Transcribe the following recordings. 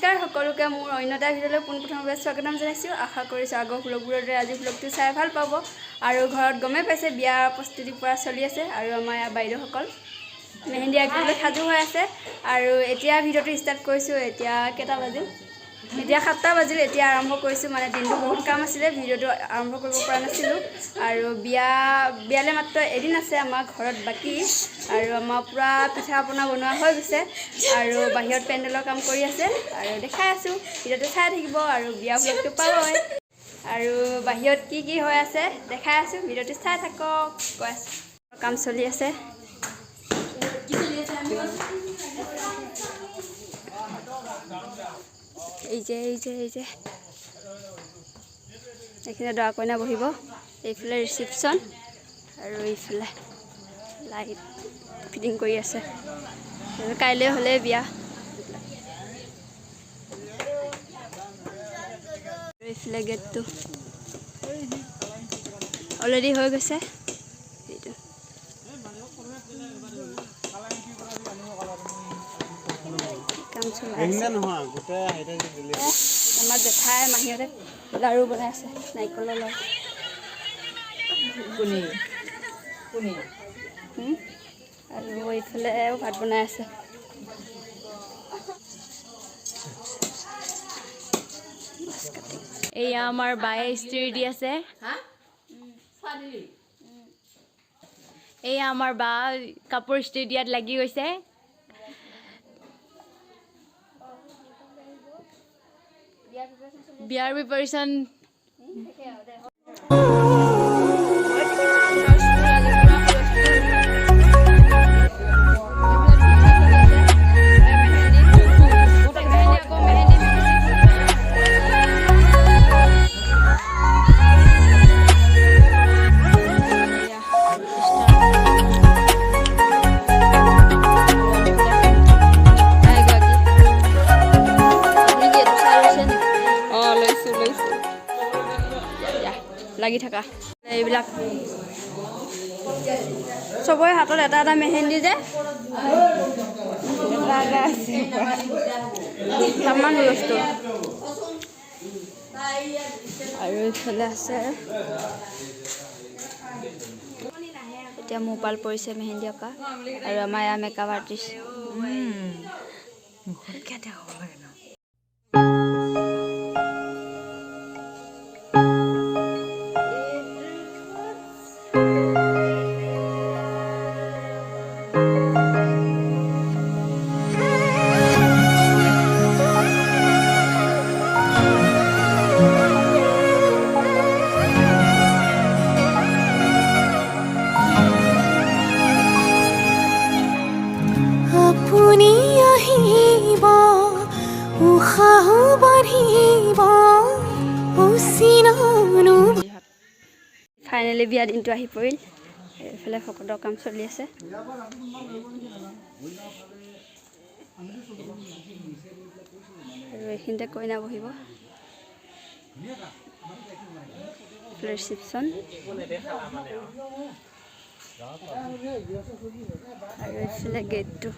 নমস্কাৰ সকলোকে মোৰ অন্যটা ভিডিঅ'লৈ পোনপ্ৰথমে স্বাগতম জনাইছোঁ। আশা কৰিছোঁ আগৰ ব্লগবোৰৰ দৰে আজি ব্লগটো চাই ভাল পাব। আৰু ঘৰত গমে পাইছে বিয়াৰ প্ৰস্তুতি পৰা চলি আছে আৰু আমাৰ ইয়াৰ বাইদেউসকল মেহেন্দি আঁকিবলৈ সাজু হৈ আছে। আৰু এতিয়া ভিডিঅ'টো ষ্টাৰ্ট কৰিছোঁ। এতিয়া কেইটা বাজিল? এতিয়া 7টা বাজিল। এতিয়া আৰম্ভ কৰিছোঁ, মানে দিনটো বহুত কাম আছিলে, ভিডিঅ'টো আৰম্ভ কৰিব পৰা নাছিলোঁ। আৰু বিয়ালৈ মাত্ৰ এদিন আছে আমাৰ ঘৰত বাকী। আৰু আমাৰ পূৰা পিঠা পনা বনোৱা হৈ গৈছে আৰু বাহিৰত পেণ্ডেলৰ কাম কৰি আছে আৰু দেখাই আছোঁ। ভিডিঅ'টো চাই থাকিব আৰু বিয়া ব্লগটো পাবই। আৰু বাহিৰত কি হৈ আছে দেখাই আছোঁ, ভিডিঅ'টো চাই থাকক। কৈ আছোঁ কাম চলি আছে। এই যে এইখিনি দৰা কইনা বহিব, এইফালে ৰিচিপশ্যন আৰু এইফালে লাইট ফিটিং কৰি আছে। কাইলৈ হ'লে বিয়া। এইফালে গেটটো অলৰেডি হৈ গৈছে। এইটো কাম চলাই আছে। আমাৰ জেঠাই মাহীহঁতে লাড়ু বনাই আছে, নাৰিকলৰ লাড়ু। আৰু এইফালেও ভাত বনাই আছে। এয়া আমাৰ বায়ে ইস্ত্ৰি দি আছে। এয়া আমাৰ বা কাপোৰ ইস্ত্ৰি দিয়াত লাগি গৈছে। বিয়াৰ প্ৰিপাৰেশ্যন লাগি থাকা। এইবিলাক চবৰে হাতত এটা এটা মেহেন্দি যে তামান বস্তু। আৰু এইফালে আছে, এতিয়া মোবাইল পৰিছে মেহেন্দি অঁকা। আৰু আমাৰ ইয়াৰ মেকআপ আৰ্টিষ্ট ফাইনেলি বিয়া দিনটো আহি পৰিল। এইফালে ভকতৰ কাম চলি আছে। আৰু এইখিনিতে কইনা বহিব। ৰিচিপশ্যন আৰু এইফালে গেটটো।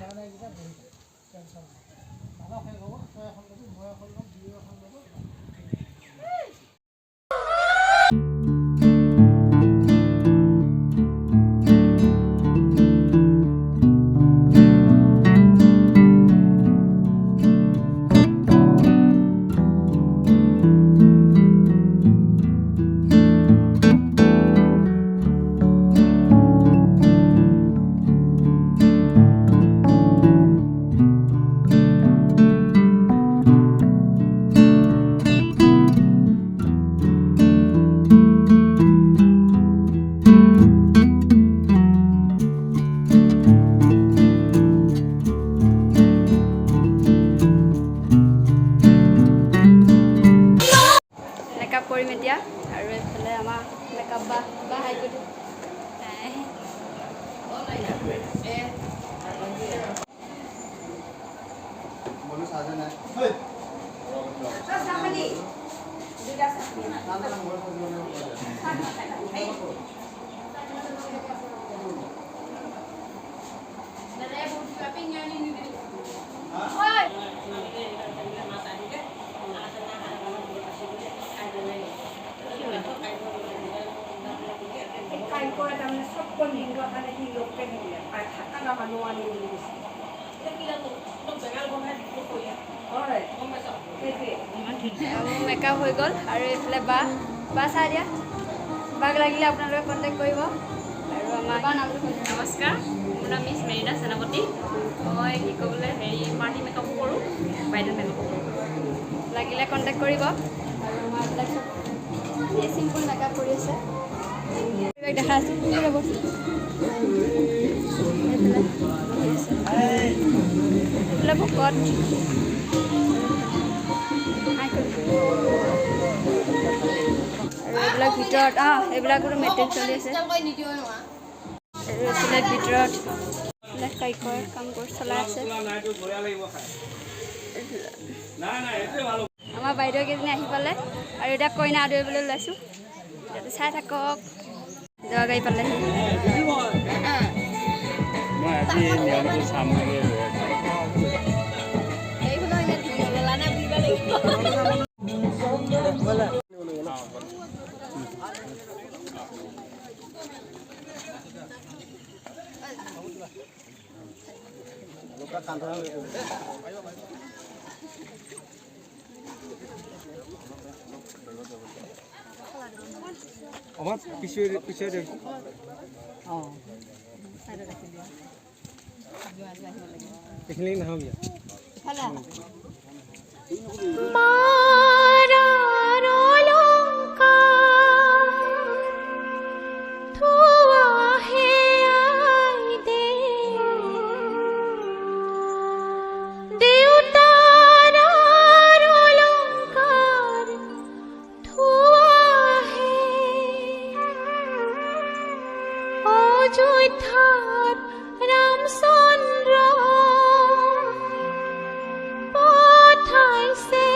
মেকআপ কৰিম এতিয়া। আৰু এইফালে আমাৰ মেকআপ বা হাই কৰি মেকআপ হৈ গ'ল আৰু এইফালে বা চাই দিয়া বাক লাগিলে আপোনালোকে কণ্টেক্ট কৰিব আৰু আমাৰ নমস্কাৰ মোৰ নাম মিছ মেৰিনা সেনাপতি মই কি ক'বলৈ পাৰ্টি মেকআপ কৰোঁ ব্ৰাইডেল মেকআপ কৰোঁ লাগিলে কণ্টেক্ট কৰিব আৰু আমাৰ এইবিলাক চব চিম্পুল মেকআপ কৰি আছে দেখা আছে এইফালে ভকত আৰু এইবিলাক ভিতৰত এইবিলাকতো মেট্ৰিক চলি আছে আৰু এইফালে ভিতৰত এইবিলাক কাৰিকৰ কাম কৰি চলাই আছে আমাৰ বাইদেউ কেইজনী আহি পালে আৰু এতিয়া কইনা আদৰিবলৈ ওলাইছোঁ ইয়াতে চাই থাকক যোৱা গাড়ী পালেহি মই আজি নিয়মটো চাম বুলি আমার পিছিয়ে দেখ এখানে নাও বিয়া অযোধ্যার রামচন্দ্র পঠাইছে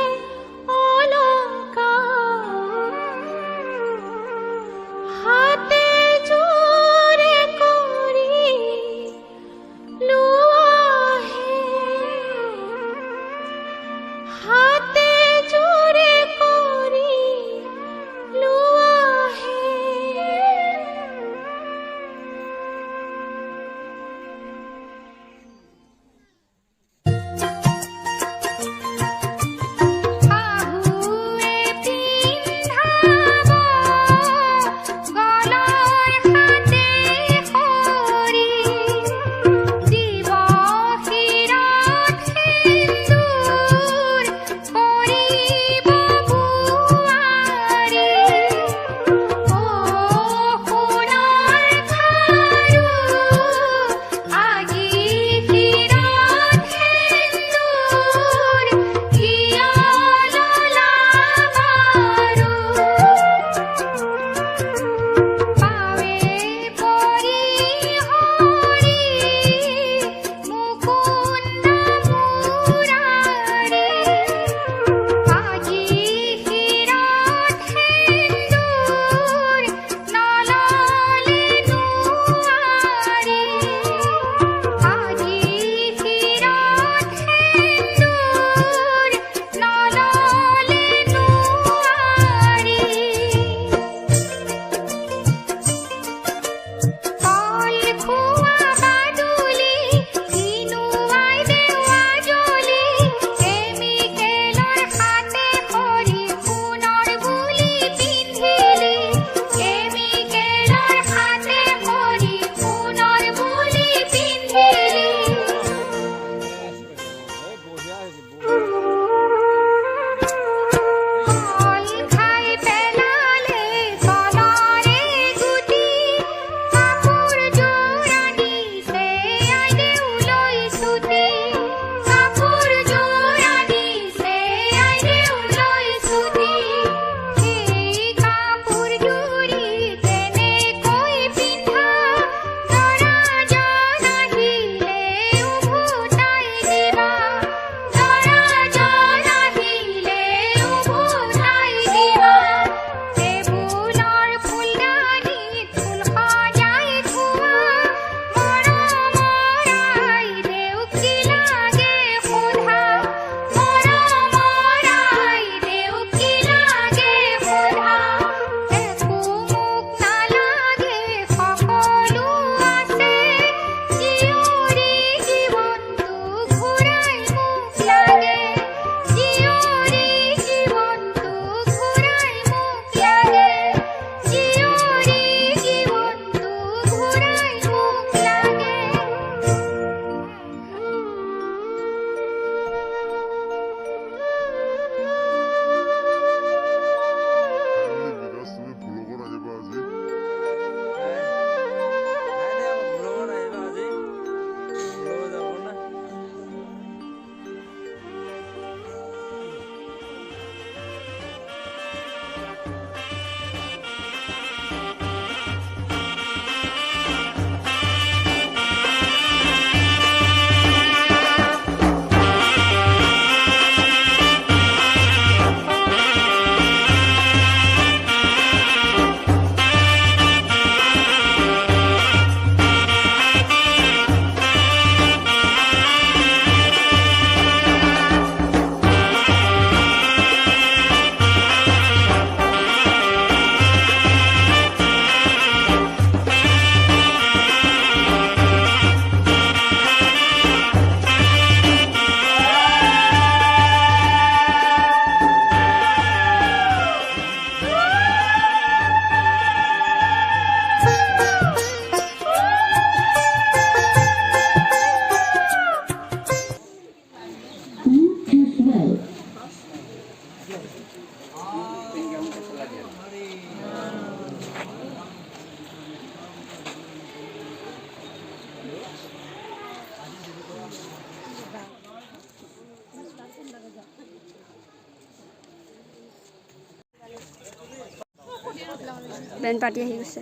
বেন পাতি আহি গৈছে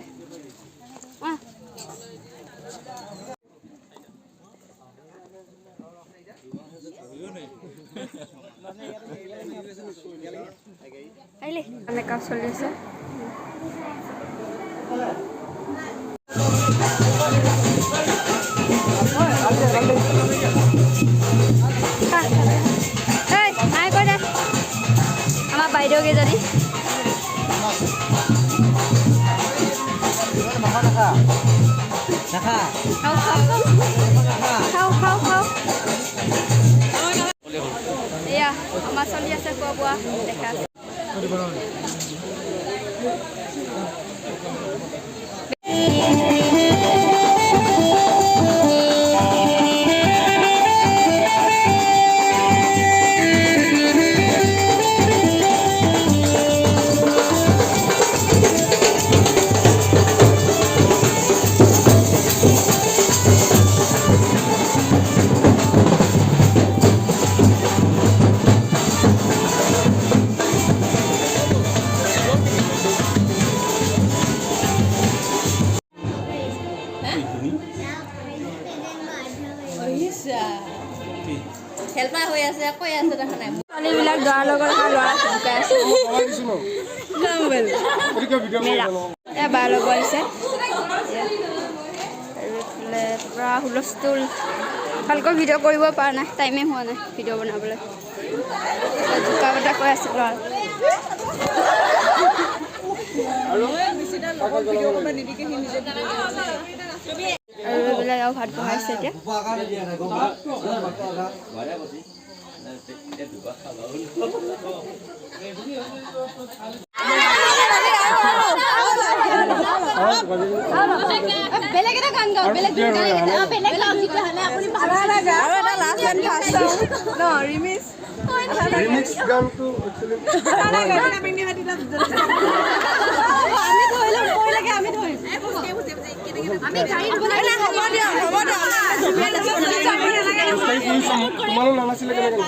আহিলে মেকআপ চলি আছে নাই কৈ দে আমাৰ বাইদেউ কেইজনী এয়া আমাৰ চলি আছে খোৱা বোৱা দেখা আছে হেল্পাৰ হৈ আছে কৈ আছে দেখা নাই ছোৱালীবিলাক দৰাৰ লগত ল'ৰা শিকাই আছে এয়া বাৰ ল'ব আহিছে আৰু এইফালে পূৰা হুলস্থুল ভালকৈ ভিডিঅ' কৰিব পৰা নাই টাইমেই হোৱা নাই ভিডিঅ' বনাবলৈ জোকা বটা কৈ আছে ল'ৰা আৰু এইবিলাক আৰু ভাত বহাইছে এতিয়া বেলেগ এটা গান গাওঁ বেলেগ তোমালোক নানাছিলে কেনেকৈ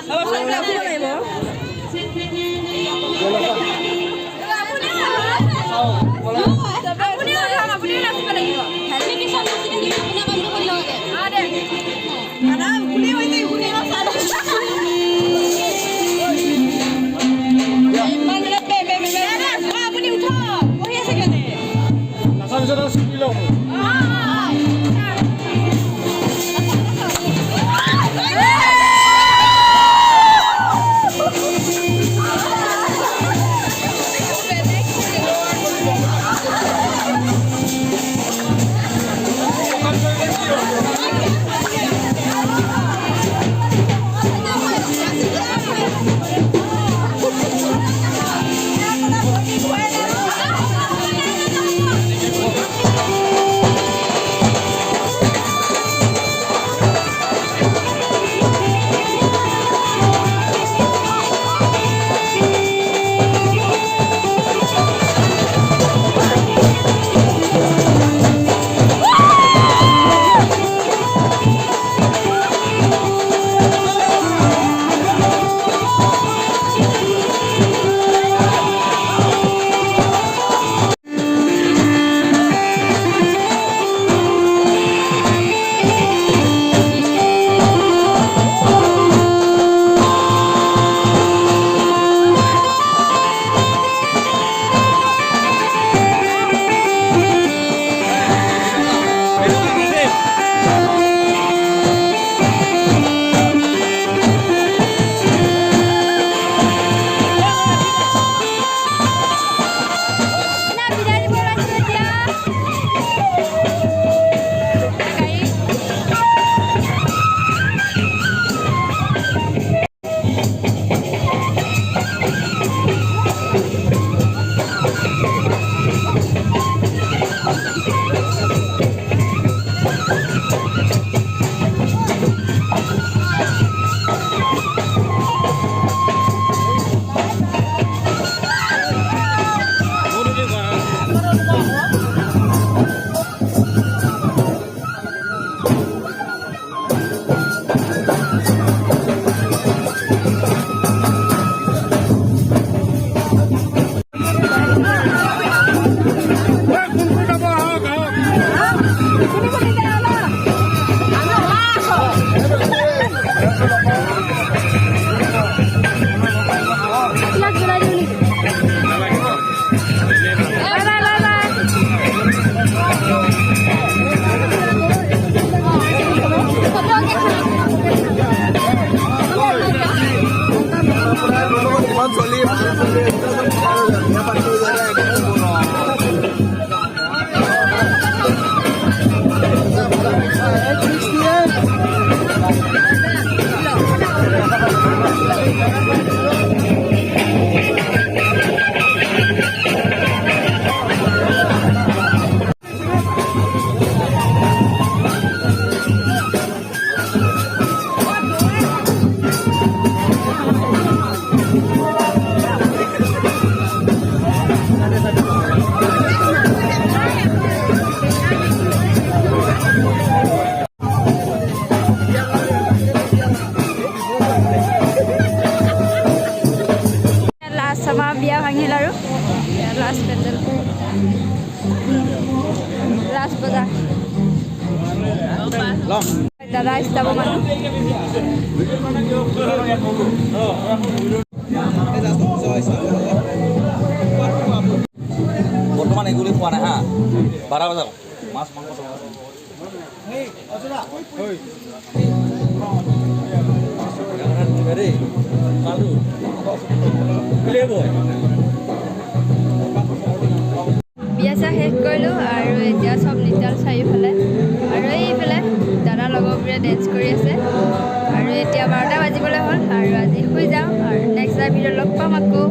আমাৰ বিয়া ভাঙিল আৰু লাষ্ট পেণ্ডেল লাষ্ট বজাৰ দাদা ষ্টাফৰ মানুহ বৰ্তমান এগুলি খোৱা নাই হা 12 বজাত মাছ মাংস বিয়া চা শেষ কৰিলোঁ আৰু এতিয়া চব নিতাল চাৰিওফালে আৰু এইফালে দাদাৰ লগৰবোৰে ডেন্স কৰি আছে আৰু এতিয়া 12টা বাজিবলৈ হ'ল আৰু আজি শুই যাওঁ আৰু নেক্সট ভিডিঅ' লগ পাম আকৌ।